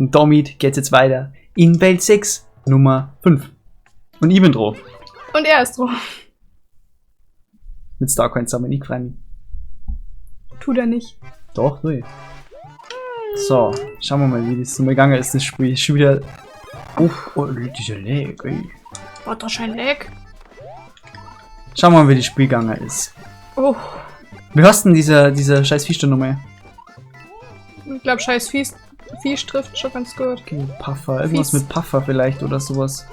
Und damit geht's jetzt weiter in Welt 6, Nummer 5. Und ich bin drauf. Und er ist drauf. Mit Starcoins haben wir nicht gefreut. Tut er nicht. Doch, nee. So, schauen wir mal, wie das so gegangen ist, das Spiel. Schon wieder. Oh, dieser Lag, ey. War doch schon Lag. Schauen wir mal, wie das Spiel gegangen ist. Oh. Wie hast denn dieser scheiß Fisch da nochmal? Ich glaube, scheiß Fisch trifft schon ganz gut. Okay, Puffer, irgendwas Fies. mit Puffer vielleicht oder sowas.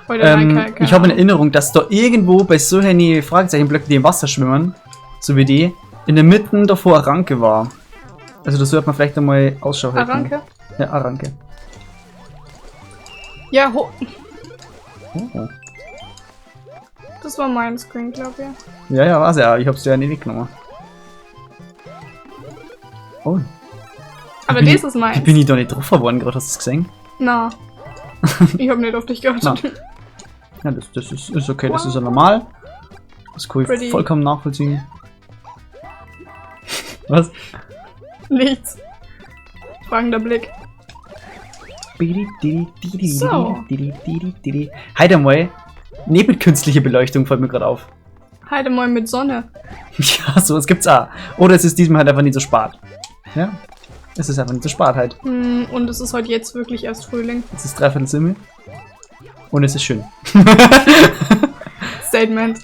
Oder nein, Ich habe in Erinnerung, dass da irgendwo bei so einer Fragezeichenblöcken, die im Wasser schwimmen, so wie die, in der Mitte davor eine Ranke war. Also das sollte man vielleicht einmal Ausschau halten. Aranke? Ja, Aranke. Ja, Oh. das war mein Screen, glaube ich. Ja, war's ja. Ich hab's dir ja nicht weggenommen. Oh. Aber Wie das ist meins. Wie bin ich da nicht drauf geworden, gerade hast du es gesehen? Na. Ich hab nicht auf dich gehört. Na. Ja, das ist okay, das ist ja normal. Das kann ich Pretty. vollkommen nachvollziehen. Was? Nichts. Fragender Blick. So. Halt einmal. Nebenkünstliche Beleuchtung fällt mir gerade auf. Halt mal mit Sonne. Ja, sowas gibt's auch. Oder es ist diesmal halt einfach nicht so spät. Ja? Es ist einfach nicht so spät halt. Und es ist heute jetzt wirklich erst Frühling. Es ist dreiviertel Simmel. Und es ist schön. Statement.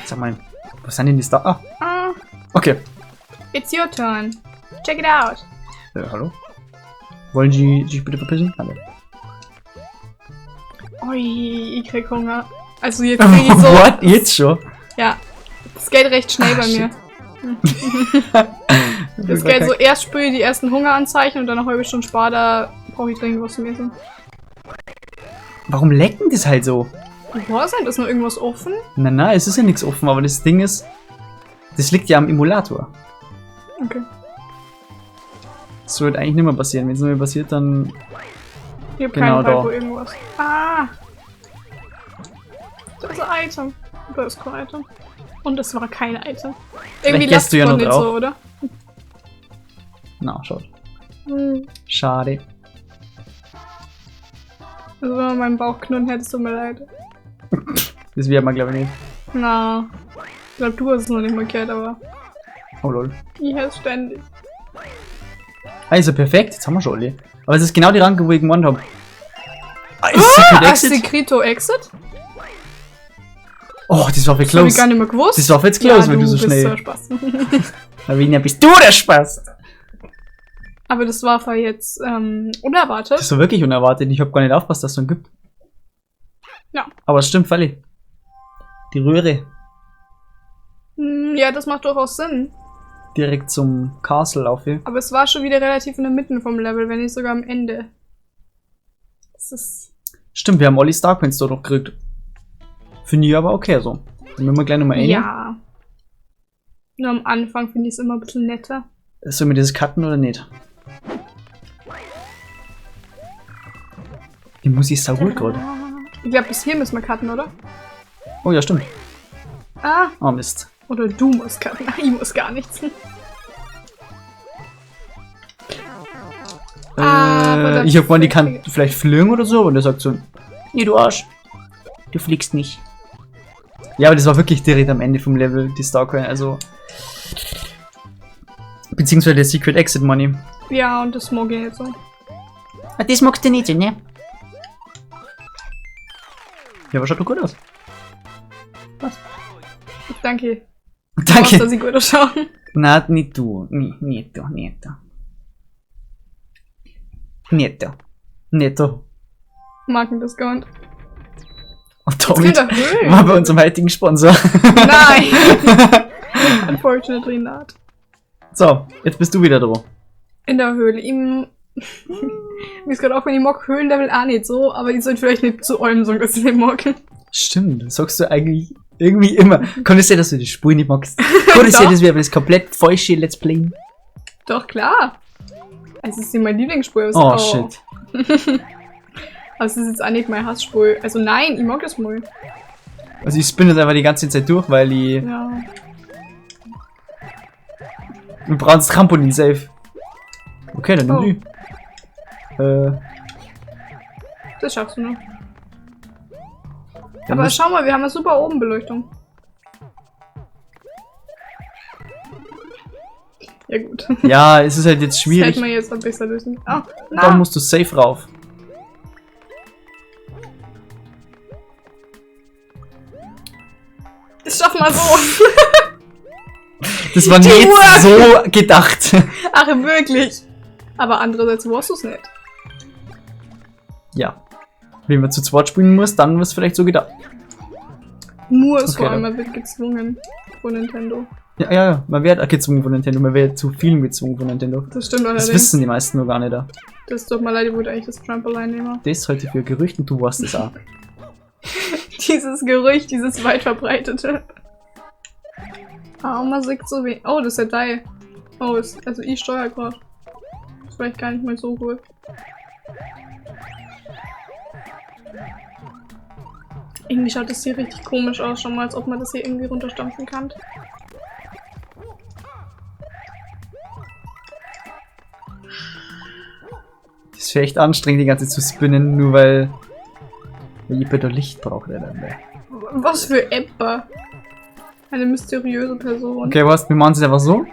Sag mal, wo sind denn die Star? Ah, Ah, okay. it's your turn. Check it out. Hallo? Wollen Sie sich bitte verpissen? Hallo. Ui, ich krieg Hunger. Also jetzt krieg ich so... What? Jetzt schon? Ja. Das geht recht schnell bei mir. Das geht so, erst spüre ich die ersten Hungeranzeichen und dann eine halbe Stunde später brauche ich dringend was zum Essen. Warum lecken das halt so? Ich weiß nicht, ist noch irgendwas offen? Nein, es ist ja nichts offen, aber das Ding ist, das liegt ja am Emulator. Okay. Das sollte eigentlich nicht mehr passieren. Wenn es nicht mehr passiert, dann... Ich hab Genau keinen da. Fall, wo irgendwas. Ah! Da ist ein Item. Da ist kein Item. Und es war kein Item. Irgendwie gehst lasst du ja man noch nicht drauf. so, oder? Na, schaut. Hm. Schade. Also wenn man meinen Bauch knurren hätte, es tut mir leid. Das wird man, glaube ich, nicht. Na. Ich glaube, du hast es noch nicht mal gehört, aber Oh lol. ich höre es ständig. Also perfekt, jetzt haben wir schon alle. Aber es ist genau die Ranke, wo ich gewonnen habe. Ah, ist Secret Exit? Secreto Exit? Oh, das war für Das hab ich close. gar nicht mehr gewusst. Das war für jetzt close, ja, wenn du so bist schnell... So Spaß. Lavinia, bist du der Spaß? Aber das war für jetzt unerwartet. Das war wirklich unerwartet. Ich habe gar nicht aufgepasst, dass es so einen gibt. Ja. Aber es stimmt völlig. Die Röhre. Ja, das macht durchaus Sinn. Direkt zum Castle laufe. Aber es war schon wieder relativ in der Mitte vom Level, wenn nicht sogar am Ende. Das ist... Stimmt, wir haben Olli Starcoins dort noch gekriegt. Finde ich aber okay so. Dann nehmen wir gleich nochmal ein. Ja. Nur am Anfang finde ich es immer ein bisschen netter. Sollen wir das cutten oder nicht? Die Musik ist sau gut gerade. Ich glaube, bis hier müssen wir cutten, oder? Oh ja, stimmt. Ah, Oh Mist. oder du musst cutten. Ich muss gar nichts. Aber Ich hab vorhin, die kann vielleicht fliegen oder so, und der sagt so, nee, du Arsch. Du fliegst nicht. Ja, aber das war wirklich direkt am Ende vom Level, die Starcoin, also... Beziehungsweise der Secret Exit Money. Ja, und das mag ich nicht so. Ah, das magst du nicht, ne? Ja, aber schaut doch gut aus. Danke. Danke. Dass ich gut ausschauen. Na, nicht du. Nicht du. Mag das gar nicht. Und Jetzt damit könnt ihr erhöhen. waren wir unserem heutigen Sponsor. Nein! Unfortunately not. So, jetzt bist du wieder dran. In der Höhle. Mir ist gerade auch, wenn ich mag Höhlenlevel auch nicht so, aber ich sollte vielleicht nicht zu allem sagen, dass ich nicht mag. Stimmt, das sagst du eigentlich irgendwie immer. Kann es sein, dass du die Spur nicht magst? Kann es sein, Doch. dass wir das komplett falsche Let's Play? Doch, klar. Es ist nicht mein Lieblingsspur. Oh, shit. Aber es ist jetzt auch nicht mein Hassspur. Also nein, ich mag das mal. Also ich spinne das einfach die ganze Zeit durch, weil ich... Ja. Wir brauchen das Trampolin safe. Okay, dann nimm die. Das schaffst du noch. Dann Aber muss- schau mal, wir haben eine super Obenbeleuchtung. Ja gut. Ja, es ist halt jetzt Das schwierig. hätten wir jetzt noch besser lösen. Ah, Da na. musst du safe rauf. Das schaffen wir so. Das war nicht Teamwork. so gedacht. Ach, wirklich. Aber andererseits warst du es nicht. Ja. Wenn man zu zweit spielen muss, dann wird es vielleicht so gedacht. Nur ist Okay, vor allem, dann. man wird gezwungen von Nintendo. Ja. Man wird auch gezwungen von Nintendo. Man wird zu viel gezwungen von Nintendo. Das stimmt Das allerdings. wissen die meisten nur gar nicht. Das tut mir leid, ich wollte eigentlich das Trampoline nehmen. Das heute für Gerüchte und du weißt es auch. Dieses Gerücht, dieses weit verbreitete. Ah, man sieht so wenig. Oh, das ist ja die. Oh, also ich steuere gerade. Ist vielleicht gar nicht mal so gut. Irgendwie schaut das hier richtig komisch aus, schon mal, als ob man das hier irgendwie runterstampfen kann. Das wäre echt anstrengend, die ganze Zeit zu spinnen, nur weil jemand da Licht braucht. Was für Eppa. Eine mysteriöse Person. Okay, weißt, wir machen es einfach so.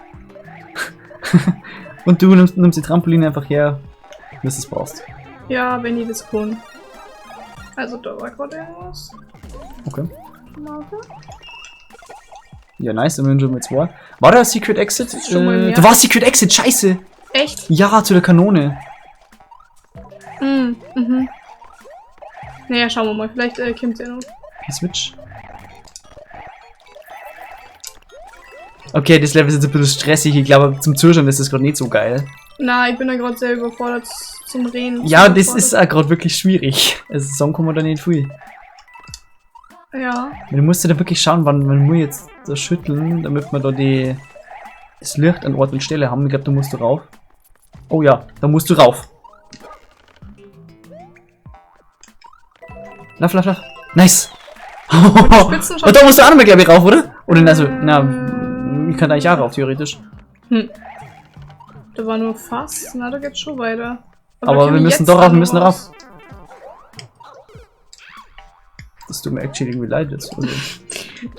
Und du nimmst die Trampoline einfach her, bis du es brauchst. Ja, wenn ihr das kann. Also da war gerade irgendwas. Okay. Warte. Ja, nice, dann wünschen wir zwei. War da Secret Exit? Schon mal mehr. Da war Secret Exit, scheiße! Echt? Ja, zu der Kanone. Mhm. Naja, schauen wir mal. Vielleicht kommt ja noch. Die Switch. Okay, das Level ist jetzt ein bisschen stressig. Ich glaube, zum Zuschauen ist das gerade nicht so geil. Na, ich bin da gerade sehr überfordert zum Reden. Ja, das ist auch gerade wirklich schwierig. Also sagen kann man da nicht viel. Ja. Du musst ja da wirklich schauen, wann wir jetzt da schütteln, damit wir da das Licht an Ort und Stelle haben. Ich glaube, da musst du rauf. Oh ja, da musst du rauf. Lauf. Nice. Spitzen schon- Und da musst du auch nochmal, glaube ich, rauf, oder? Oder also, na, ich kann eigentlich auch rauf, theoretisch. Da war nur fast. Na, da geht's schon weiter. Aber können wir müssen jetzt doch rauf, dann wir müssen raus? rauf. Das tut mir actually irgendwie leid jetzt. Also,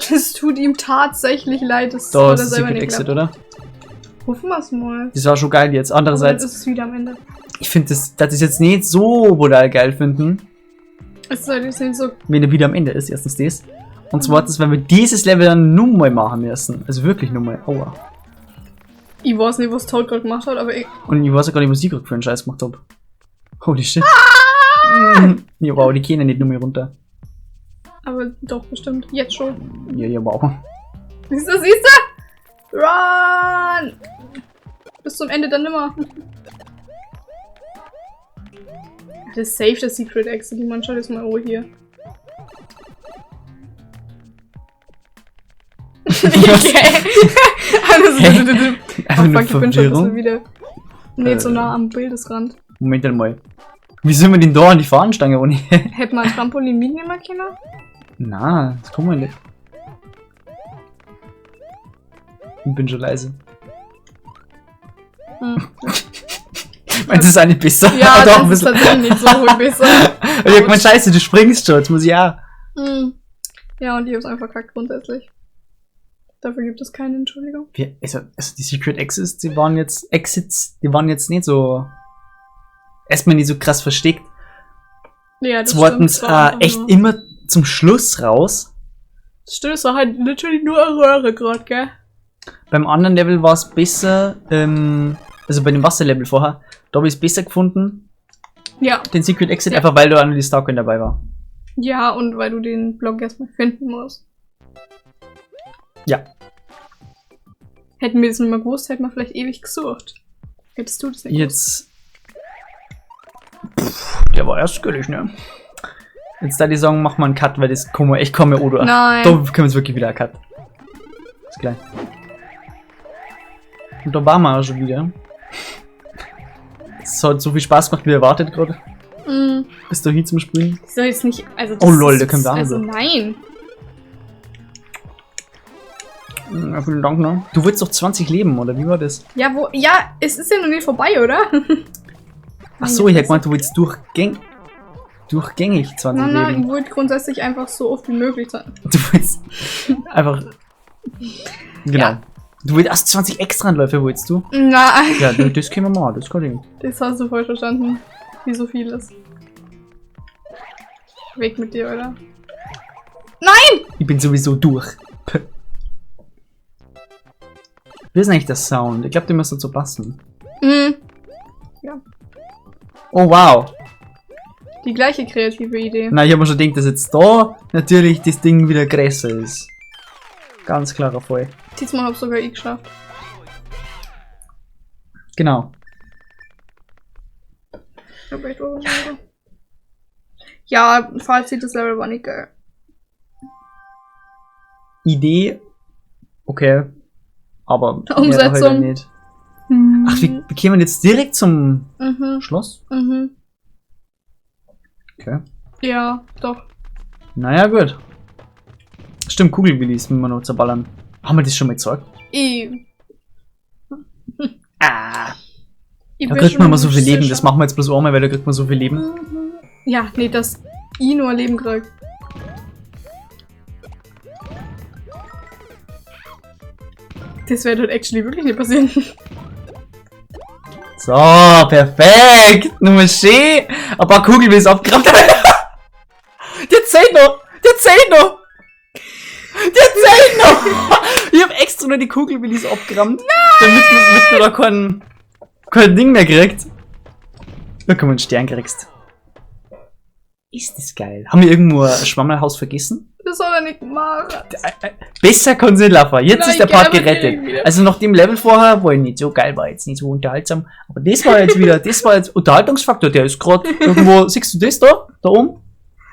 Das tut ihm tatsächlich leid. Das da hat ist er das selber Secret nicht Exit, geklappt. oder? Hoffen wir's mal. Das war schon geil jetzt. Aber dann Andererseits, ist es wieder am Ende. ich finde das ist jetzt nicht so brutal geil finden, Es ist halt jetzt nicht so. wenn er wieder am Ende ist. Erstens das. Und zweitens, weil wir dieses Level dann nun mal machen müssen. Also wirklich nun mal. Aua. Ich weiß nicht, was Toad gerade gemacht hat, aber ich. Und ich weiß auch gar nicht, was ich gerade für einen Scheiß gemacht habe. Holy shit. Ja, wow, die gehen ja nicht nur mehr runter. Aber doch, bestimmt. Jetzt schon. Ja, wow. Siehst du? Run! Bis zum Ende dann nimmer. Das ist safe, das Secret Exit. Die Mann schaut jetzt mal hier. Okay. Einfach Oh nur fuck, ich bin schon ein bisschen Verwirrung. wieder nicht so nah am Bildesrand. Moment einmal. Wie sind wir denn da an die Fahnenstange ohne? Hätte man ein Trampolin mitnehmen können? Na, das kann man nicht. Ich bin schon leise. Meinst du, es ist nicht besser? Ja, Doch, ein das ist bisschen. tatsächlich nicht so viel besser. Und ich hab gemeint, scheiße, du springst schon, jetzt muss ich auch. Ja, und ich hab's einfach verkackt grundsätzlich. Dafür gibt es keine Entschuldigung. Also die Secret Exits, die waren jetzt nicht so. Erstmal nicht so krass versteckt. Ja, das Zweitens stimmt. Es war einfach echt nur- immer zum Schluss raus. Das stimmt, es war halt literally nur eine Röhre gerade, gell? Beim anderen Level war es besser, also bei dem Wasserlevel vorher, da habe ich es besser gefunden, Ja. den Secret Exit, Ja. einfach weil da eine die Starcoin dabei war. Ja, und weil du den Block erstmal finden musst. Ja. Hätten wir das nicht mal gewusst, hätten wir vielleicht ewig gesucht. Hättest du das nicht gewusst. Jetzt. Der war erst gültig, ne? Jetzt da die sagen, mach mal einen Cut, weil das kann man echt kaum mehr oder. Nein. Da können wir jetzt wirklich wieder einen Cut. Ist klar. Und da waren wir auch schon wieder. Es hat so viel Spaß gemacht, wie erwartet gerade. Bis dahin zum Spielen. Ich soll jetzt nicht. Also Oh lol, da können wir auch also so. nein. Ja, vielen Dank, ne? Du wolltest doch 20 Leben, oder wie war das? Ja, wo. Ja, es ist ja noch nicht vorbei, oder? Ach so, ich hätte gemeint, du willst durchgängig 20 Nein, nein, Leben. ich wollte grundsätzlich einfach so oft wie möglich sein. Du willst einfach... Genau. Ja. Du willst erst 20 Extraanläufe, willst du? Nein, Ja, das können wir mal, das kann ich. das hast du voll verstanden. Wie so vieles. Weg mit dir, oder? Nein! Ich bin sowieso durch. Wie ist eigentlich der Sound? Ich glaube, der müsste so passen. Mhm. Ja. Oh, wow. Die gleiche kreative Idee. Na, ich habe mir schon gedacht, dass jetzt da natürlich das Ding wieder größer ist. Ganz klarer Fall. Diesmal habe sogar ich geschafft. Genau. Ich hab echt was. Ja, Fazit, das Level war nicht geil. Idee. Okay. Aber Umsetzung. mehr nicht. Ach, wir kämen jetzt direkt zum Mhm. Schloss? Mhm. Okay. Ja, doch. Naja, gut. Stimmt, Kugelwillis müssen wir noch zerballern. Haben wir das schon mal gezeigt? Ich Ah. bin Da kriegt schon man immer so viel Leben. sicher. Das machen wir jetzt bloß einmal, weil da kriegt man so viel Leben. Mhm. Ja, nee, dass ich nur Leben krieg. Das wird halt actually wirklich nicht passieren. So, perfekt. Nummer schön. Ein paar Kugelwillis abgerammt. Der zählt noch. Der zählt noch. Der zählt noch. Ich hab extra nur die Kugelwillis abgerammt. Damit man da kein Ding mehr kriegt. Da kann man einen Stern kriegst. Ist das geil. Haben wir irgendwo ein Schwammerlhaus vergessen? Das soll er nicht machen. Besser kann sie laufen. Jetzt Nein, ist der Part gerne gerettet. wieder. Also nach dem Level vorher, wo nicht so geil war, jetzt nicht so unterhaltsam. Aber das war jetzt wieder, das war jetzt Unterhaltungsfaktor. Der ist gerade irgendwo, siehst du das da? Da oben?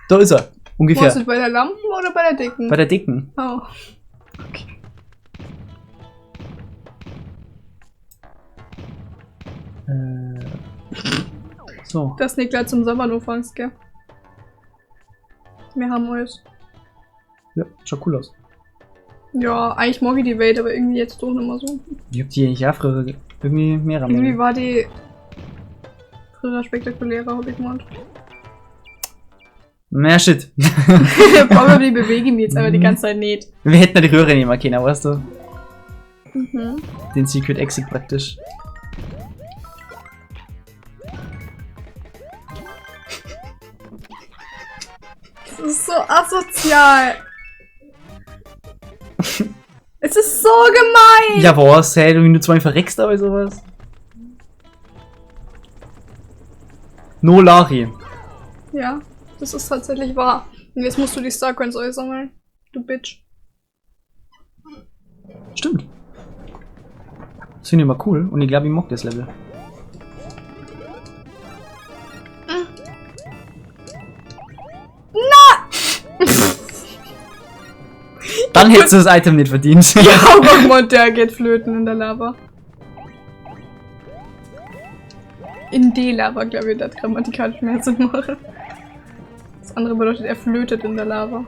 Da ist er. Warst Ungefähr. du bei der Lampen oder bei der Dicken? Bei der Dicken. Oh. So. Das nicht gleich zum Sommer nur fangst, gell? Wir haben alles. Ja, schaut cool aus. Ja, eigentlich mag ich die Welt, aber irgendwie jetzt doch nicht mehr so. Ich hab die eigentlich auch früher irgendwie mehr Irgendwie am. war die früher spektakulärer, hab ich gemeint. Na shit. Probably bewege ich mich jetzt aber die ganze Zeit nicht. Wir hätten ja die Röhre nehmen können, weißt du? Mhm. Den Secret Exit praktisch. Das ist so asozial. Es ist so gemein. Ja, was? Hey, du nur zwei verreckst aber sowas. No Lari. Ja, das ist tatsächlich wahr. Und jetzt musst du die Starcoins sammeln. Du Bitch. Stimmt. Das finde ich immer cool und ich glaube, ich mag das Level. Dann hättest du das Item nicht verdient. Ja, guck mal, der geht flöten in der Lava. In die Lava, glaube ich, das grammatikalisch mehr Sinn machen. Das andere bedeutet, er flötet in der Lava.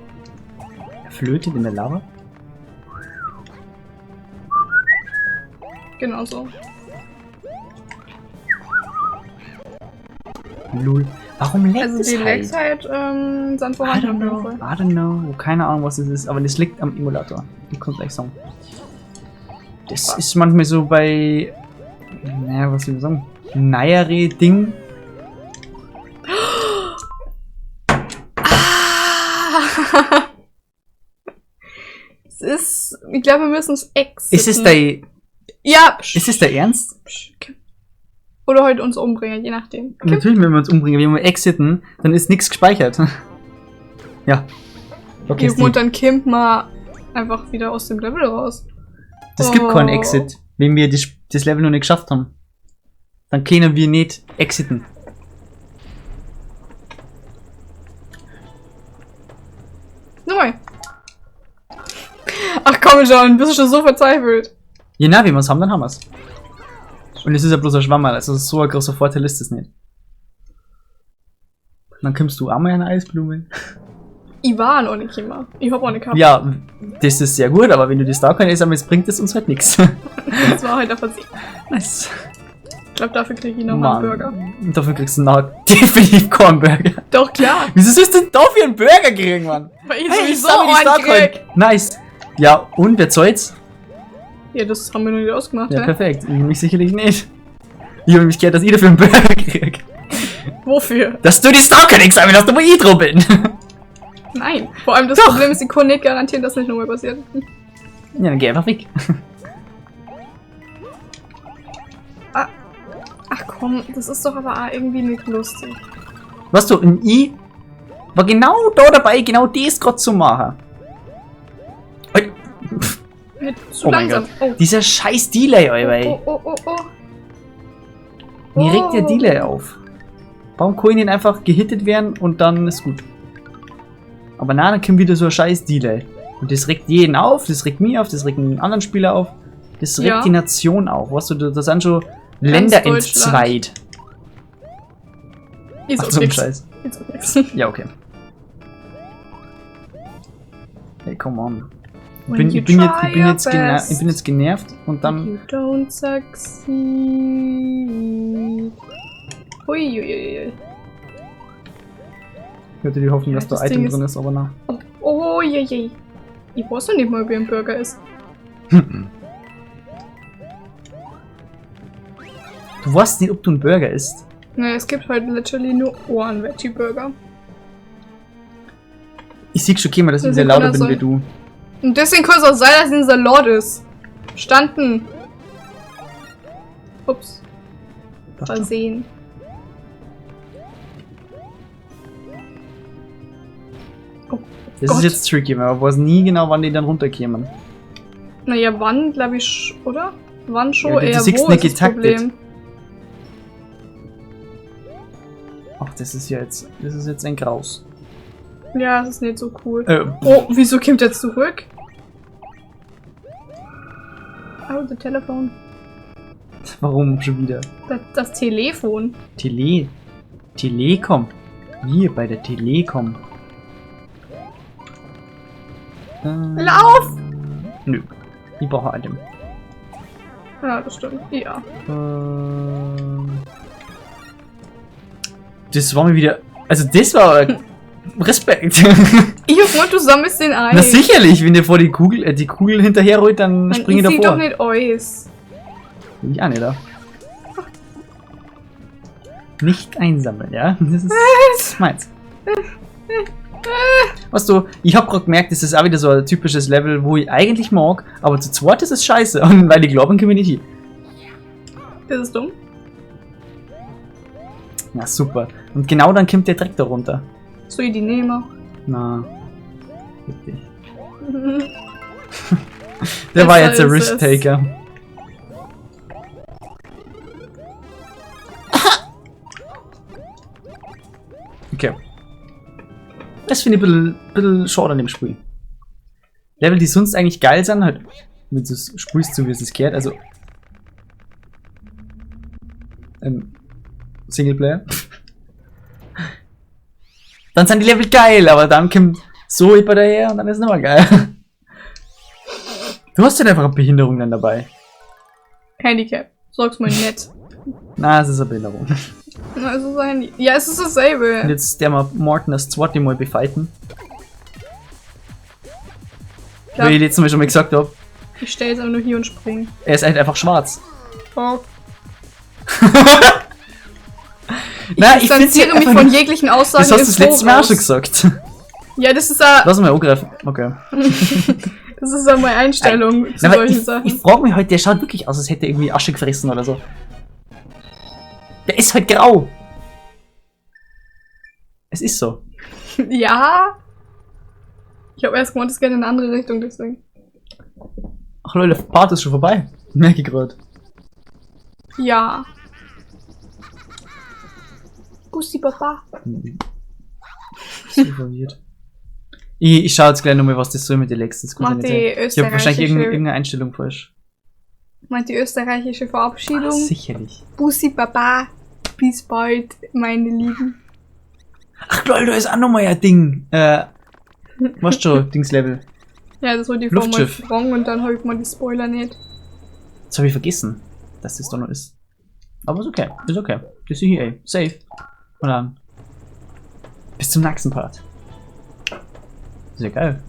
Flötet in der Lava? Genau so. Lul. Warum leckt Also es die halt? Lags halt sind I vorhanden don't auf jeden know. Fall. I don't know. Keine Ahnung, was das ist, aber das liegt am Emulator. Ich kann gleich sagen. Das ist manchmal so bei. Naja, was soll ich sagen? Neuere Ding. Es ist. Ich glaube, wir müssen es exiten. Ist es der. Ja! Ist es der Ernst? Oder heute uns umbringen, je nachdem. Okay. Natürlich, wenn wir uns umbringen. Wenn wir exiten, dann ist nichts gespeichert. Ja. Okay, Okay, und dann kimmt mal einfach wieder aus dem Level raus. das gibt keinen Exit, wenn wir das Level noch nicht geschafft haben. Dann können wir nicht exiten. Nochmal. Ach komm schon, bist du schon so verzweifelt. Je nach wie wir es haben, dann haben wir es. Und es ist ja bloß ein Schwammerl, also so ein großer Vorteil ist es nicht. Dann kommst du auch mal eine Eisblume. Ich war noch nicht immer. Ich hab auch nicht gehabt. Ja, das ist sehr gut, aber wenn du die Starcoin sammelst, bringt das uns halt nichts. Das war halt ein Versehen. Nice. Ich glaube, dafür kriege ich noch einen Burger. Dafür kriegst du nachher definitiv keinen Burger. Doch, klar. Wieso sollst du denn dafür einen Burger kriegen, Mann? Weil ich Hey, sowieso sammel die einen krieg. Nice. Ja, und wer zahlt's? Ja, das haben wir noch nicht ausgemacht, Ja, hä? perfekt. Ich mich sicherlich nicht. Ich habe mich gehört, dass ich dafür einen Burger krieg. Wofür? Dass du die Starcoin examen hast, wo ich dran bin. Nein. Vor allem das Doch. Problem ist, ich kann nicht garantieren, dass nicht nochmal passiert. Ja, dann geh einfach weg. Ach komm, das ist doch aber auch irgendwie nicht lustig. Weißt du, und ich war genau da dabei, genau das gerade zu machen. Ui. Nicht zu Oh mein langsam. Gott. Dieser scheiß Delay, Alter, ey. Oh. Mir regt der Delay auf. Warum kann ich nicht einfach gehittet werden und dann ist gut? Aber nein, dann kommt wieder so ein scheiß Delay. Und das regt jeden auf, das regt mich auf, das regt einen anderen Spieler auf. Das regt Ja. die Nation auf. Weißt du, das sind schon Länder Deutschland. entzweit. Ist Ach, auch so ein nix. Scheiß. Ist auch nix. Ja, okay. Hey, come on. Ich When bin, you ich bin, jetzt, try ich, bin jetzt your gener best. ich bin jetzt genervt und dann... You don't succeed. Uiuiui. Ich hatte die Hoffnung, Ja, dass da das Item Ding ist- drin ist, aber na. Oh je. Ich weiß noch nicht mal, wie ein Burger ist. Du weißt nicht, ob du ein Burger isst. Naja, es gibt halt literally nur einen Veggie-Burger. Ich sehe schon mal, dass ich Das sehr ist lauter einer bin so- wie du. Und deswegen kann es auch sein, dass es ein Salat ist. Verstanden. Ups. Versehen. Oh Das Gott. ist jetzt tricky, weil man weiß nie genau, wann die dann runterkämen. Naja, wann, glaube ich, oder? Wann schon? Ja, du Eher siehst wo nicht ist das getaktet. Problem? Ach, das ist jetzt ein Graus. Ja, das ist nicht so cool. Äh, Oh, wieso kommt er zurück? Oh, das Telefon. warum schon wieder? Das Telefon. Telekom. Wir bei der Telekom. Lauf! Nö. Ich brauche Item. Ja, das stimmt. Ja. Das war mir wieder... Also das war... Respekt. Ich hab gemeint, du sammelst den ein. Na sicherlich, wenn der vor die Kugel hinterher rollt, dann Man springe ich sieht davor. doch nicht alles. Bin ich auch nicht da. Nicht einsammeln, ja? Das ist meins. Weißt du, ich hab gerade gemerkt, das ist auch wieder so ein typisches Level, wo ich eigentlich mag, aber zu zweit ist es scheiße. Und weil ich glaube, komme ich nicht hin. Das ist dumm. Na super. Und genau dann kommt der Dreck da runter. Soll ich die nehmen? Na. Richtig. Der Besser war jetzt der ist es. Risk-Taker. Okay. Das finde ich ein bisschen schade an dem Spiel. Level, die sonst eigentlich geil sind, halt, wenn du es spielst, so wie es sich gehört, also Singleplayer. Dann sind die Level geil, aber dann kommt so jemand daher und dann ist es nicht mehr geil. Du hast ja einfach eine Behinderung dann dabei. Handicap. Sag's mal nett. Na, es ist eine Behinderung. Na, es ist ein... Ja, es ist dasselbe. Und jetzt der mal Morten das zweite Mal befighten. Klar. Weil ich letztes Mal schon mal gesagt habe, Ich stelle jetzt aber nur hier und springe. er ist halt einfach schwarz. Oh. Nein, Ich distanziere mich von jeglichen Aussagen. Das hast du das letzte Mal auch schon Voraus. gesagt. Ja, das ist ja... Lass mal angreifen. Okay. Das ist ja meine Einstellung zu Na, aber solchen ich Sachen. frage mich heute, der schaut wirklich aus, als hätte er irgendwie Asche gefressen oder so. Der ist halt grau. Es ist so. Ja. Ich habe erst gemeint, es geht in eine andere Richtung, deswegen. Ach Leute, der Part ist schon vorbei. Merke ich gerade. Ja. Bussi Papa. So verwirrt. Ich schaue jetzt gleich nochmal, was das soll mit den Lex. Das kann Macht ich die nicht sagen. Ich habe wahrscheinlich österreichische, irgendeine Einstellung falsch. meint die österreichische Ach, Verabschiedung. sicherlich. Bussi Papa. Bis bald, meine Lieben. Ach Leute, da ist auch nochmal ein Ding. Machst schon, Dingslevel. Ja, das war die Form Luftschiff. Sprung und dann habe ich mal die Spoiler nicht. Jetzt habe ich vergessen, dass das da noch ist. Aber ist okay. Ist okay. Das ist hier, safe. Und dann. Bis zum nächsten Part. Ist ja geil.